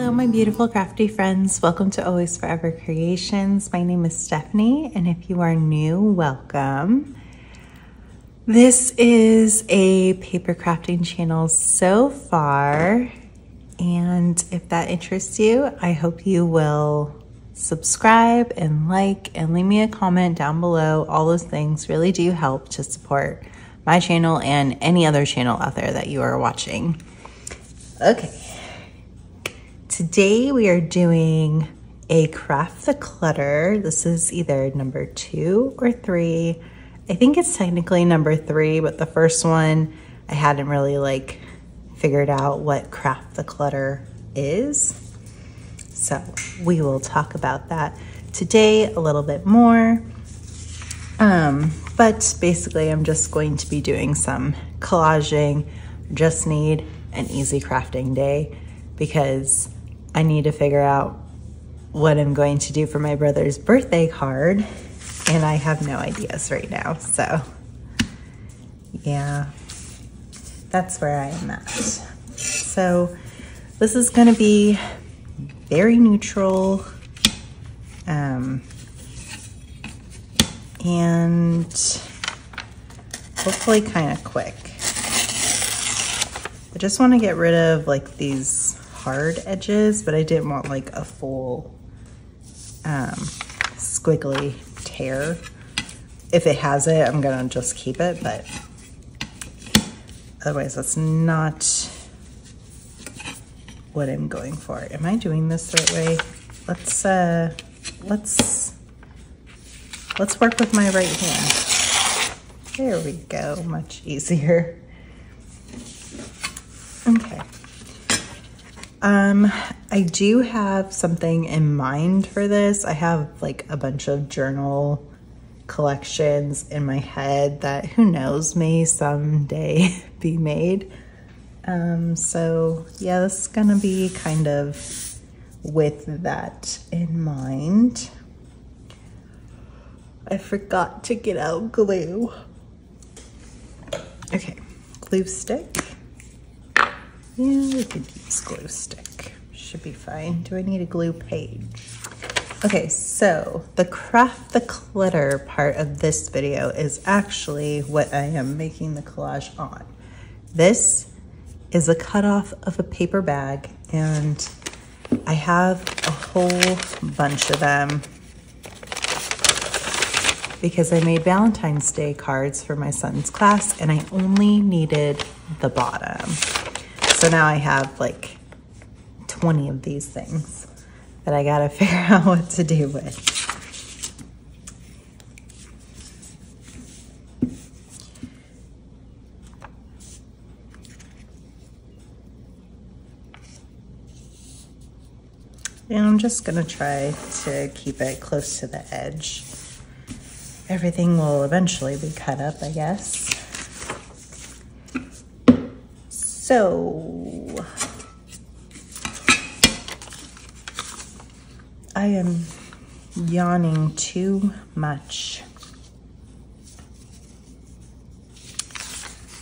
Hello, my beautiful crafty friends. Welcome to Always Forever Creations. My name is Stephanie, and if you are new, welcome. This is a paper crafting channel so far, and if that interests you, I hope you will subscribe and like and leave me a comment down below. All those things really do help to support my channel and any other channel out there that you are watching. Okay. Today we are doing a craft the clutter. This is either number 2 or 3. I think it's technically number 3, but the first one I hadn't really figured out what craft the clutter is. So we will talk about that today a little bit more. But basically I'm just going to be doing some collaging. Just need an easy crafting day because I need to figure out what I'm going to do for my brother's birthday card, and I have no ideas right now. So yeah, that's where I am at. So this is going to be very neutral and hopefully kind of quick. I just want to get rid of these hard edges, but I didn't want a full squiggly tear. If it has it, I'm gonna just keep it, but otherwise that's not what I'm going for. Am I doing this the right way? Let's work with my right hand. There we go, much easier. Okay. I do have something in mind for this. I have a bunch of journal collections in my head that, who knows, may someday be made. So yeah, this is gonna be kind of with that in mind. I forgot to get out glue. Okay, glue stick. Yeah, we could use glue stick. Should be fine. Do I need a glue page? Okay, so the craft the clutter part of this video is actually what I am making the collage on. This is a cutoff of a paper bag, and I have a whole bunch of them because I made Valentine's Day cards for my son's class, and I only needed the bottom. So now I have 20 of these things that I gotta figure out what to do with. And I'm just gonna try to keep it close to the edge. Everything will eventually be cut up, I guess. So I am yawning too much.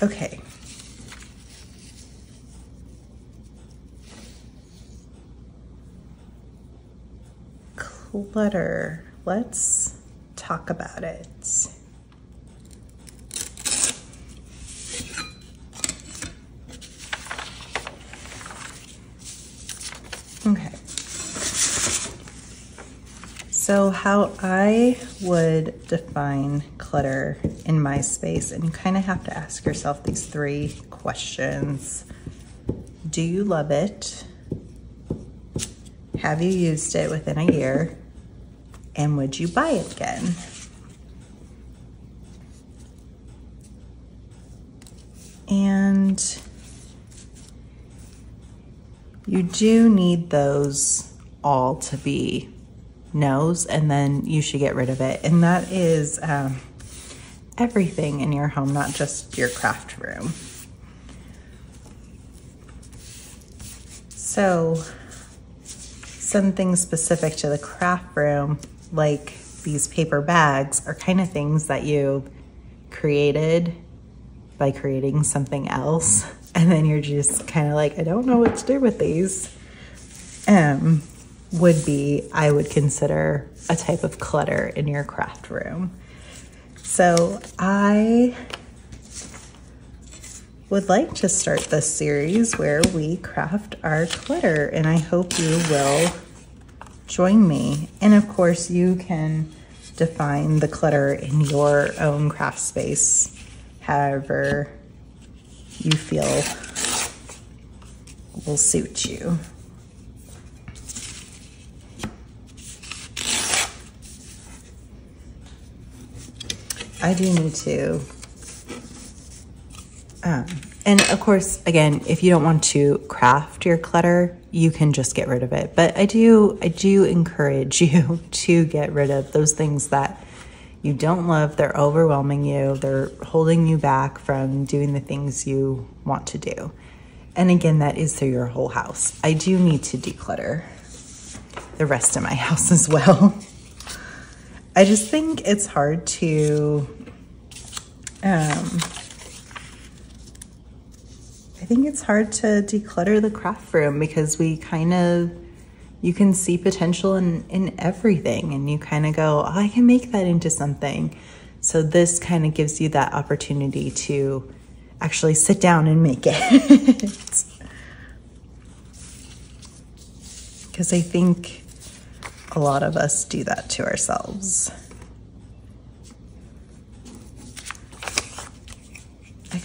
Okay. Clutter. Let's talk about it. Okay, so how I would define clutter in my space, and you kind of have to ask yourself these 3 questions. Do you love it? Have you used it within a year? And would you buy it again? And you do need those all to be no's, and then you should get rid of it. And that is everything in your home, not just your craft room. So something specific to the craft room, like these paper bags, are kind of things that you created by creating something else. And then you're just kind of I don't know what to do with these. would be, I would consider a type of clutter in your craft room. So I would like to start this series where we craft our clutter, and I hope you will join me. And of course, you can define the clutter in your own craft space, however you feel will suit you. I do need to, and of course, again, if you don't want to craft your clutter, you can just get rid of it. But I do encourage you to get rid of those things that you don't love, they're overwhelming you, they're holding you back from doing the things you want to do. And again, that is through your whole house. I do need to declutter the rest of my house as well. I just think it's hard to, declutter the craft room because you can see potential in everything, and you kind of go, oh, I can make that into something. So this kind of gives you that opportunity to actually sit down and make it. Because I think a lot of us do that to ourselves.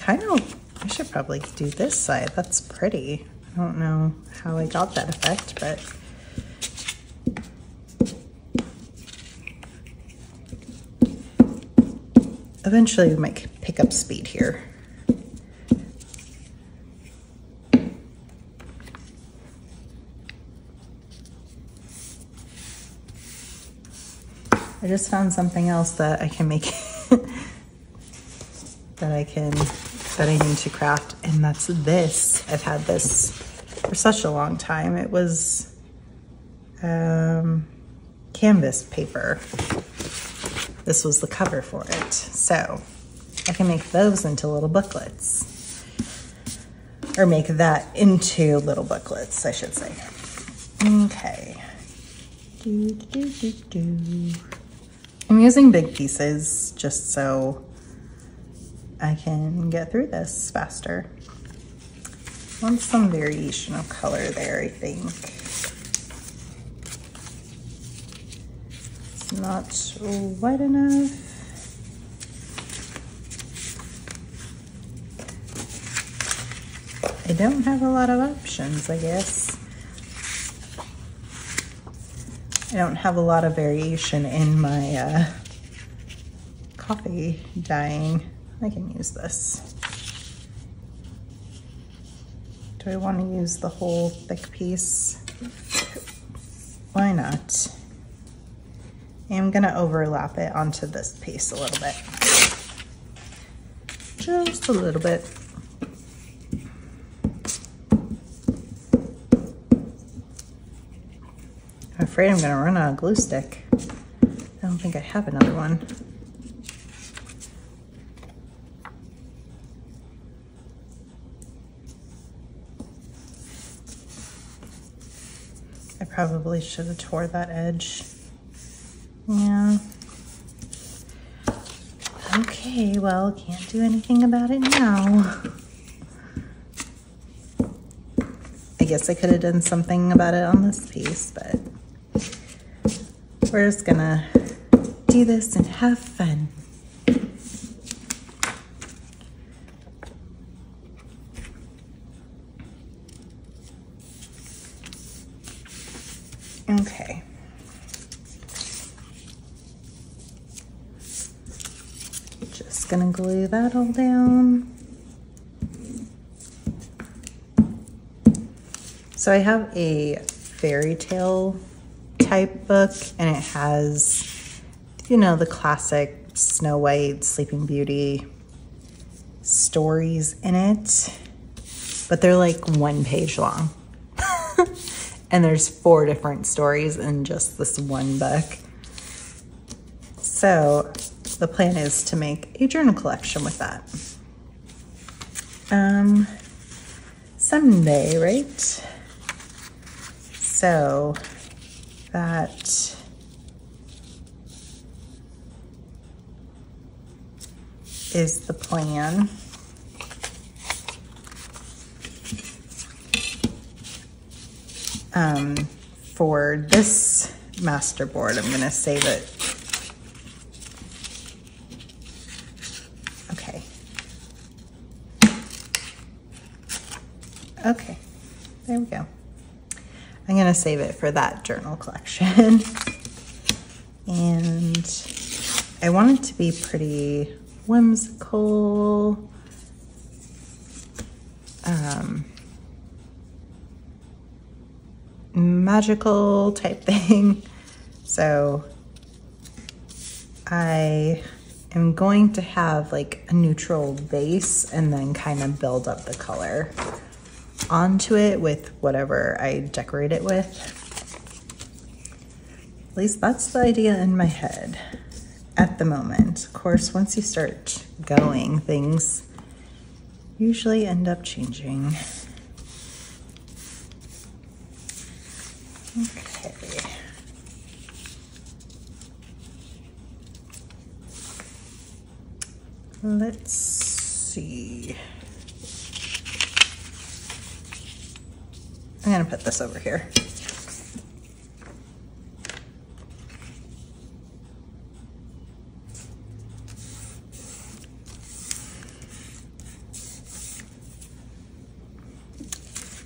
I should probably do this side. That's pretty. I don't know how I got that effect, but eventually we might pick up speed here. I just found something else that I can make that I need to craft, and that's this. I've had this for such a long time. It was canvas paper. This was the cover for it. So I can make those into little booklets, or make that into little booklets, I should say. Okay. I'm using big pieces just so I can get through this faster. I want some variation of color there, I think. It's not white enough. I don't have a lot of options, I guess. I don't have a lot of variation in my coffee dyeing. I can use this. Do I want to use the whole thick piece? Why not? I'm gonna overlap it onto this piece a little bit. Just a little bit. I'm afraid I'm gonna run out of glue stick. I don't think I have another one. I probably should have tore that edge. Yeah. Okay, well, can't do anything about it now. I guess I could have done something about it on this piece, but we're just gonna do this and have fun. Okay. Just gonna glue that all down. So I have a fairy tale type book, and it has, you know, the classic Snow White, Sleeping Beauty stories in it, but they're like 1 page long. And there's 4 different stories in just this one book. So the plan is to make a journal collection with that. Someday, right? So that is the plan. For this master board, I'm gonna save it. Okay. Okay, there we go. I'm gonna save it for that journal collection. And I want it to be pretty whimsical. Magical type thing. So I am going to have like a neutral base and then kind of build up the color onto it with whatever I decorate it with. At least that's the idea in my head at the moment. Of course, once you start going, things usually end up changing. Okay. Let's see. I'm gonna put this over here.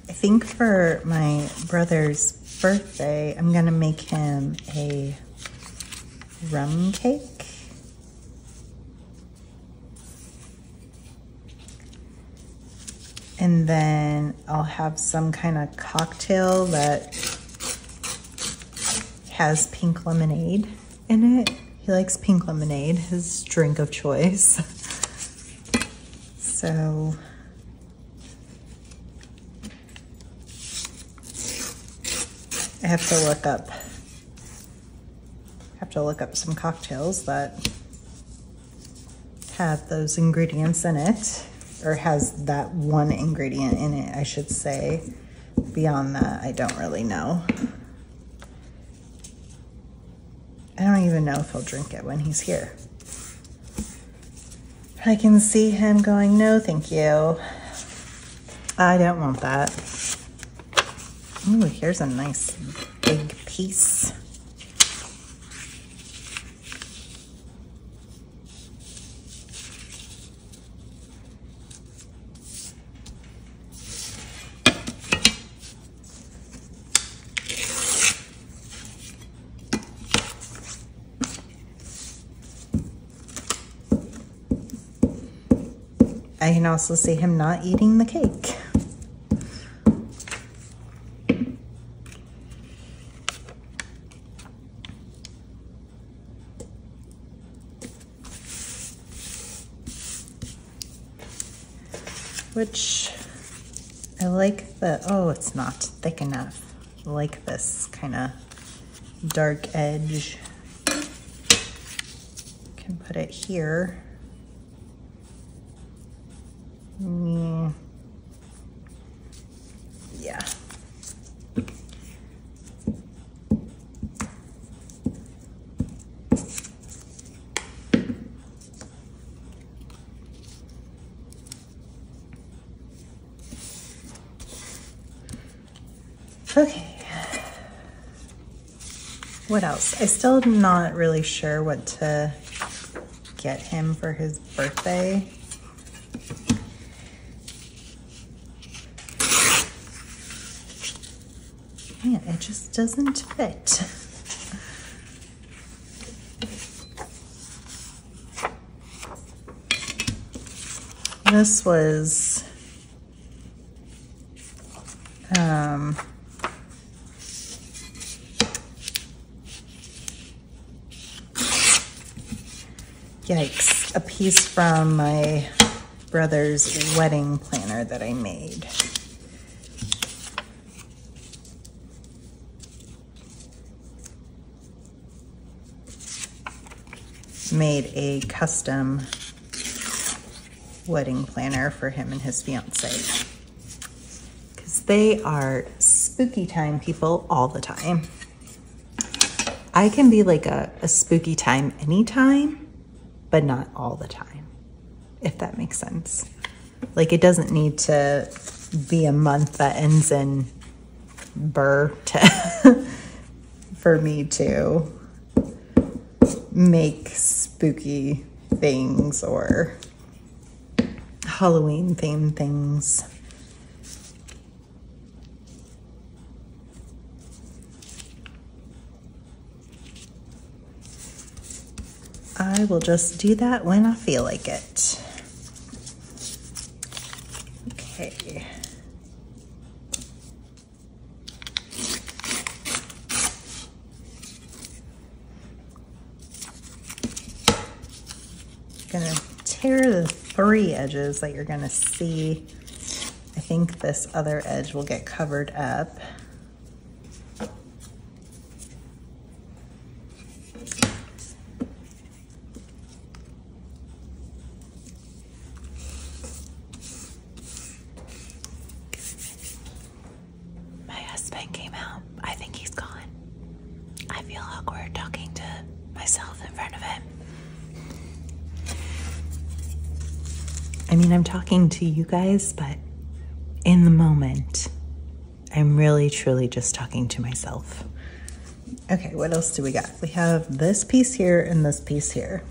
I think for my brother's birthday, I'm gonna make him a rum cake. And then I'll have some kind of cocktail that has pink lemonade in it. He likes pink lemonade, his drink of choice. So I have to look up some cocktails that have those ingredients in it, or has that one ingredient in it, I should say. Beyond that, I don't really know. I don't even know if he'll drink it when he's here. I can see him going, no, thank you. I don't want that. Ooh, here's a nice big piece. I can also see him not eating the cake. Which I like the, oh, it's not thick enough. I like this kind of dark edge. Can put it here. Yeah. Okay. What else? I still am not really sure what to get him for his birthday. Man, it just doesn't fit. This was yikes, a piece from my brother's wedding planner that I made. Made a custom wedding planner for him and his fiance, because they are spooky time, people, all the time. I can be like a spooky time anytime, but not all the time, if that makes sense. Like, it doesn't need to be a month that ends in burr for me to make spooky things or Halloween themed things. I will just do that when I feel like it. Okay. Gonna tear the 3 edges that you're gonna see. I think this other edge will get covered up. My husband came out. I think he's gone. I feel awkward talking to myself in front of him. I mean, I'm talking to you guys, but in the moment, I'm really, truly just talking to myself. Okay, what else do we got? We have this piece here and this piece here.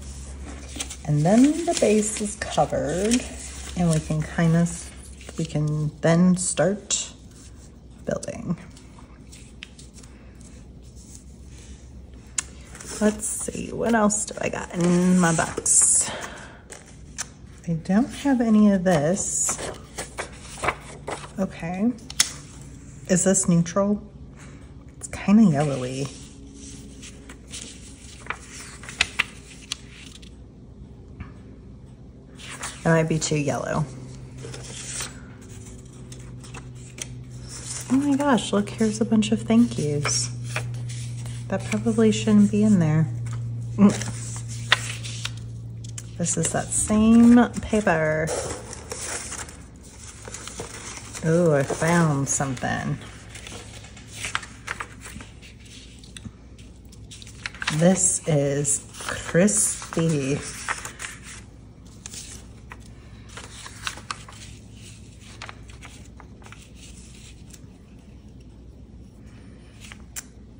And then the base is covered, and we can then start building. Let's see, what else do I got in my box? I don't have any of this. Okay. Is this neutral? It's kind of yellowy. It might be too yellow. Oh my gosh, look, here's a bunch of thank yous. That probably shouldn't be in there. This is that same paper. Ooh, I found something. This is crispy.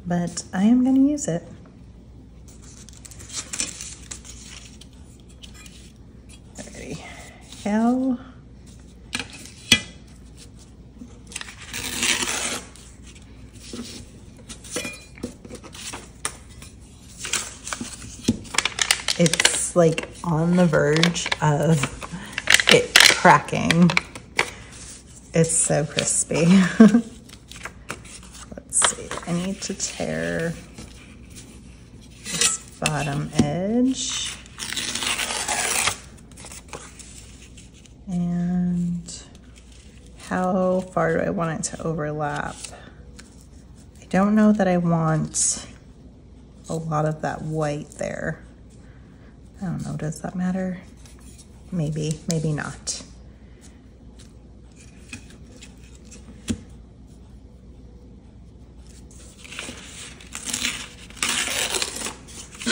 But I am going to use it. How it's like on the verge of it cracking. It's so crispy. Let's see, I need to tear this bottom edge. And how far do I want it to overlap? I don't know that I want a lot of that white there. I don't know, does that matter? Maybe, maybe not.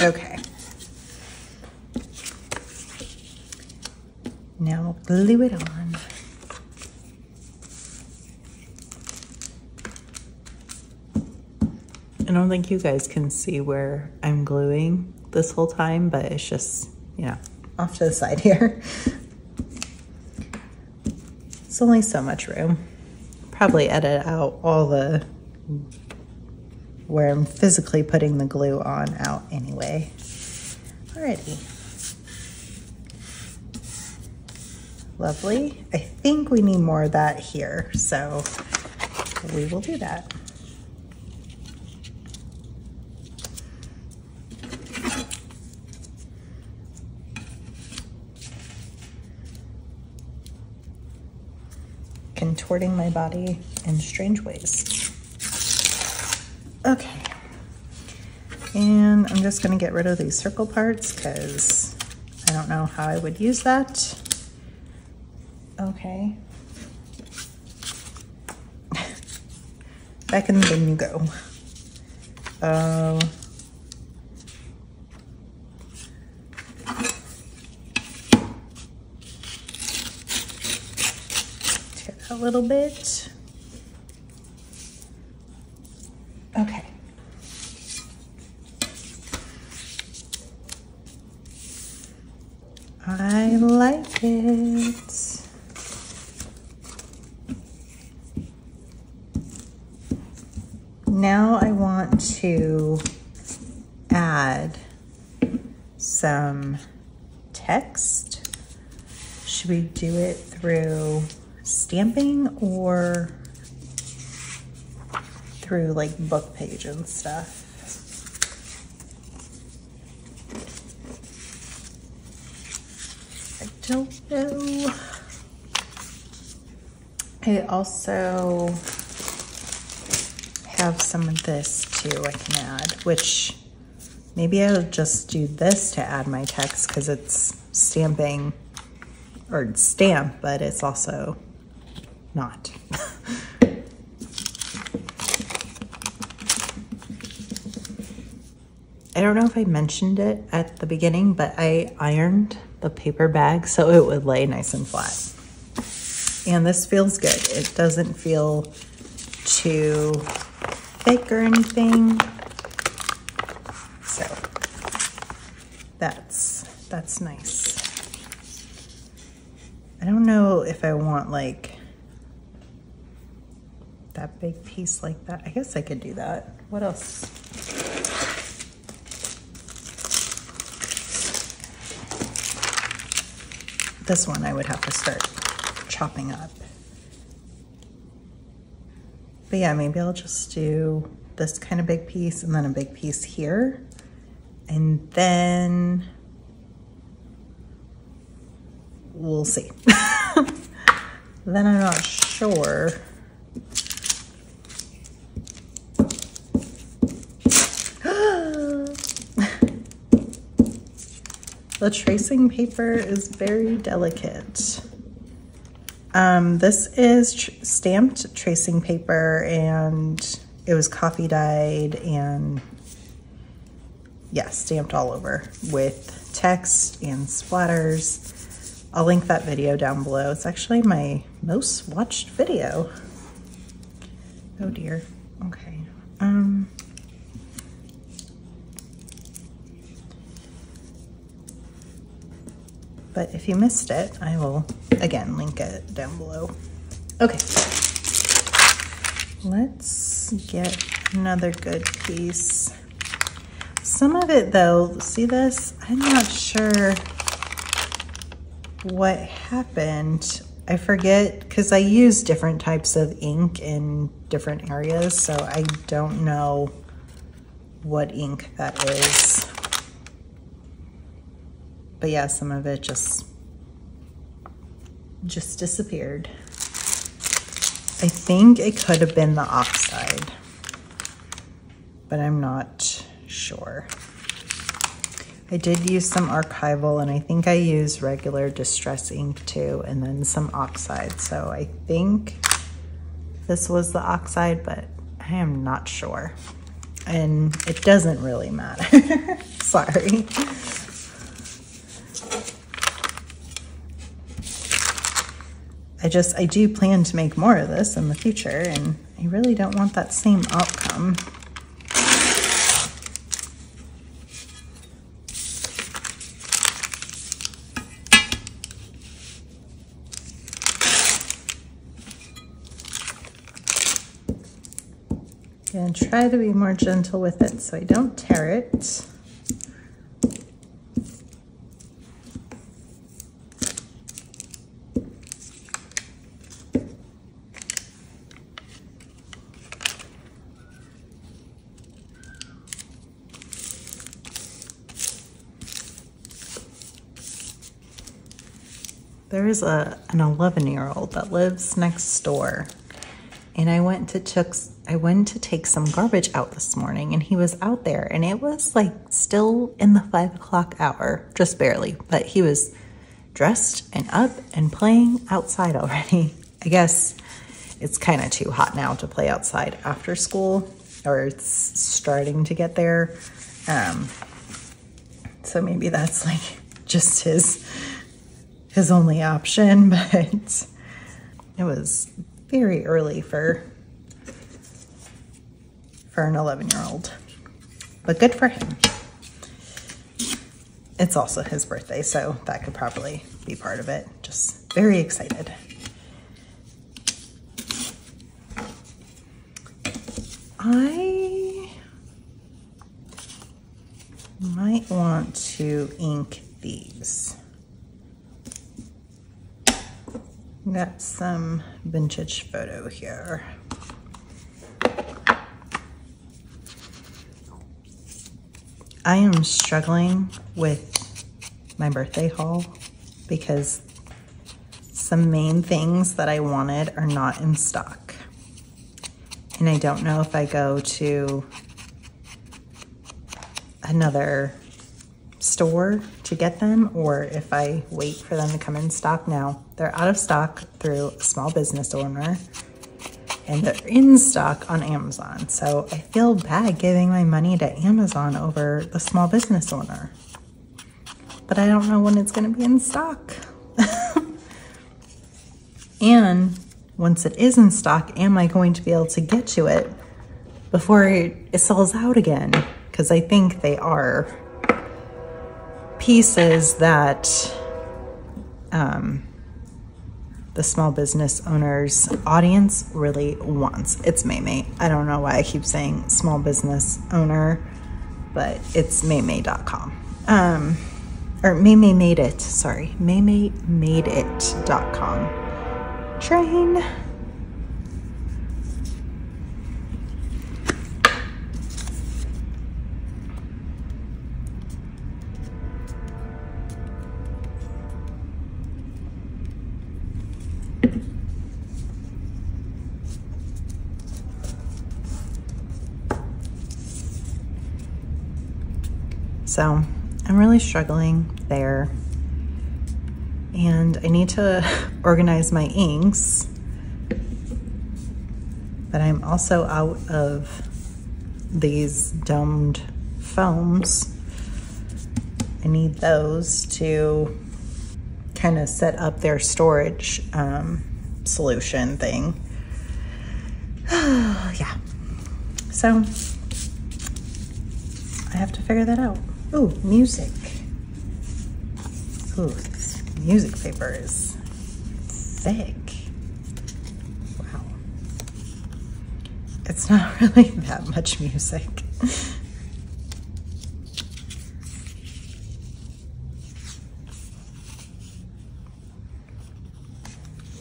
Okay. Now glue it on. I don't think you guys can see where I'm gluing this whole time, but it's just, you know, off to the side here. It's only so much room. Probably edit out all the where I'm physically putting the glue on out anyway. Alrighty. Lovely. I think we need more of that here, so we will do that. Contorting my body in strange ways. Okay. And I'm just gonna get rid of these circle parts because I don't know how I would use that. Okay. second, then you go. Oh. Tear that a little bit. Okay. I like it. Now I want to add some text. Should we do it through stamping or through like book page and stuff? I don't know. I also have some of this too I can add, which maybe I'll just do this to add my text because it's stamping or stamp, but it's also not. I don't know if I mentioned it at the beginning, but I ironed the paper bag so it would lay nice and flat. And this feels good. It doesn't feel too thick or anything. So that's nice. I don't know if I want like that big piece like that. I guess I could do that. What else? This one I would have to start chopping up. But yeah, maybe I'll just do this kind of big piece and then a big piece here. And then we'll see. Then I'm not sure. The tracing paper is very delicate. This is stamped tracing paper, and it was coffee dyed and yeah, stamped all over with text and splatters. I'll link that video down below. It's actually my most watched video. Oh dear. Okay. But if you missed it, I will, again, link it down below. Okay, let's get another good piece. Some of it though, see this? I'm not sure what happened. I forget, because I use different types of ink in different areas, so I don't know what ink that is. But yeah, some of it just disappeared. I think it could have been the oxide, but I'm not sure. I did use some archival, and I think I used regular distress ink too, and then some oxide. So I think this was the oxide, but I am not sure. And it doesn't really matter. Sorry. I do plan to make more of this in the future, and I really don't want that same outcome. And try to be more gentle with it so I don't tear it. There is an 11-year-old that lives next door, and I went to take some garbage out this morning, and he was out there, and it was like still in the 5 o'clock hour, just barely, but he was dressed and up and playing outside already. I guess it's kind of too hot now to play outside after school, or it's starting to get there. So maybe that's like just his only option, but it was very early for an 11-year-old, but good for him. It's also his birthday, so that could probably be part of it. Just very excited. I might want to ink these. Got some vintage photo here. I am struggling with my birthday haul because some main things that I wanted are not in stock. And I don't know if I go to another store to get them or if I wait for them to come in stock. Now, they're out of stock through a small business owner, and they're in stock on Amazon. So I feel bad giving my money to Amazon over the small business owner. But I don't know when it's gonna be in stock. And once it is in stock, am I going to be able to get to it before it sells out again? Because I think they are pieces that the small business owner's audience really wants. It's Maymay. I don't know why I keep saying small business owner, but it's maymay.com. Or Maymay made it, sorry. maymaymadeit.com. Train. So I'm really struggling there, and I need to organize my inks, but I'm also out of these domed foams. I need those to kind of set up their storage solution thing. Yeah, so I have to figure that out. Ooh, music. Ooh, this music paper is thick. Wow. It's not really that much music.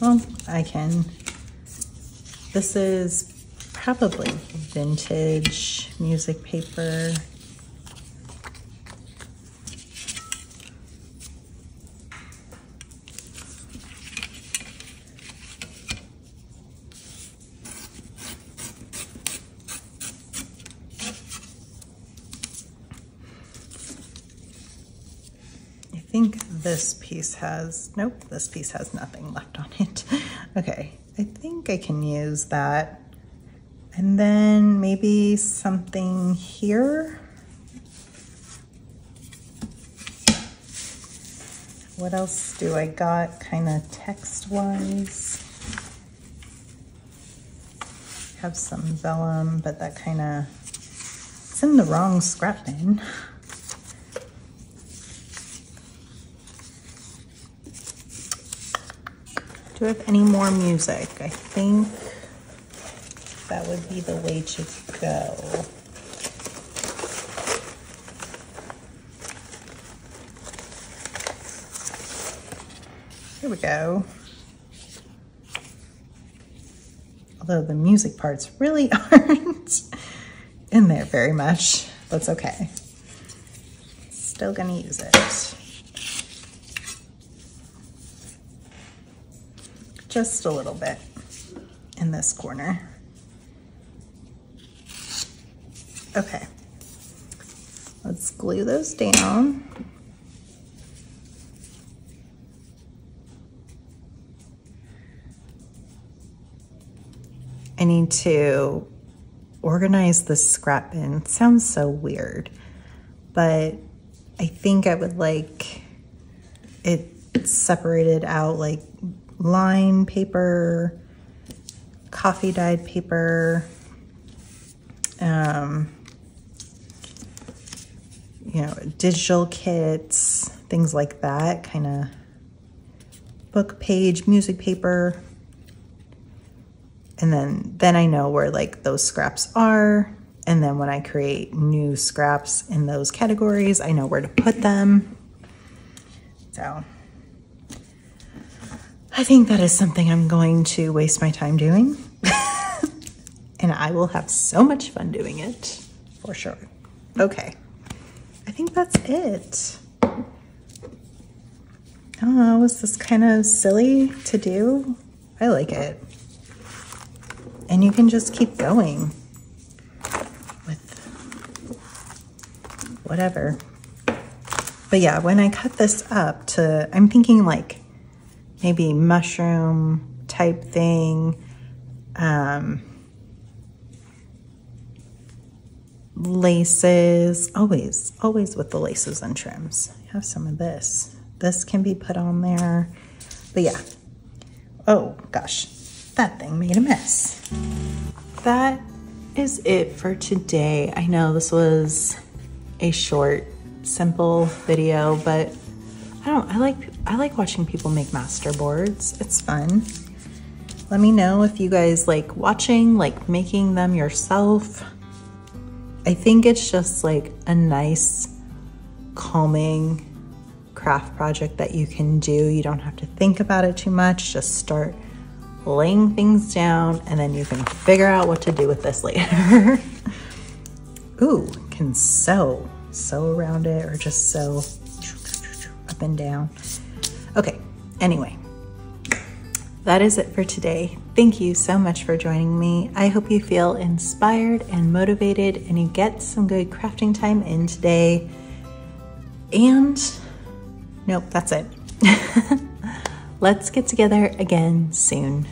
Well, I can. This is probably vintage music paper. I think this piece has, nope, this piece has nothing left on it. Okay, I think I can use that. And then maybe something here. What else do I got kind of text-wise? Have some vellum, but that kind of, it's in the wrong scrap bin. Do I have any more music? I think that would be the way to go. Here we go. Although the music parts really aren't in there very much. That's okay. Still gonna use it. Just a little bit in this corner. Okay, let's glue those down. I need to organize the scrap bin. It sounds so weird, but I think I would like it separated out, like line paper, coffee dyed paper, you know, digital kits, things like that, kind of book page, music paper. And then I know where like those scraps are. And then when I create new scraps in those categories, I know where to put them. So I think that is something I'm going to waste my time doing. And I will have so much fun doing it, for sure. Okay, I think that's it. I don't know, was this kind of silly to do? I like it. And you can just keep going with whatever. But yeah, when I cut this up to, I'm thinking like maybe mushroom type thing, laces, always with the laces and trims. I have some of this. This can be put on there. But yeah, oh gosh, that thing made a mess. That is it for today. I know this was a short, simple video, but I like watching people make master boards. It's fun. Let me know if you guys like watching, like making them yourself. I think it's just like a nice, calming craft project that you can do. You don't have to think about it too much. Just start laying things down and then you can figure out what to do with this later. Ooh, can sew around it or just sew up and down. Okay, anyway, that is it for today. Thank you so much for joining me. I hope you feel inspired and motivated and you get some good crafting time in today. And nope, that's it. Let's get together again soon.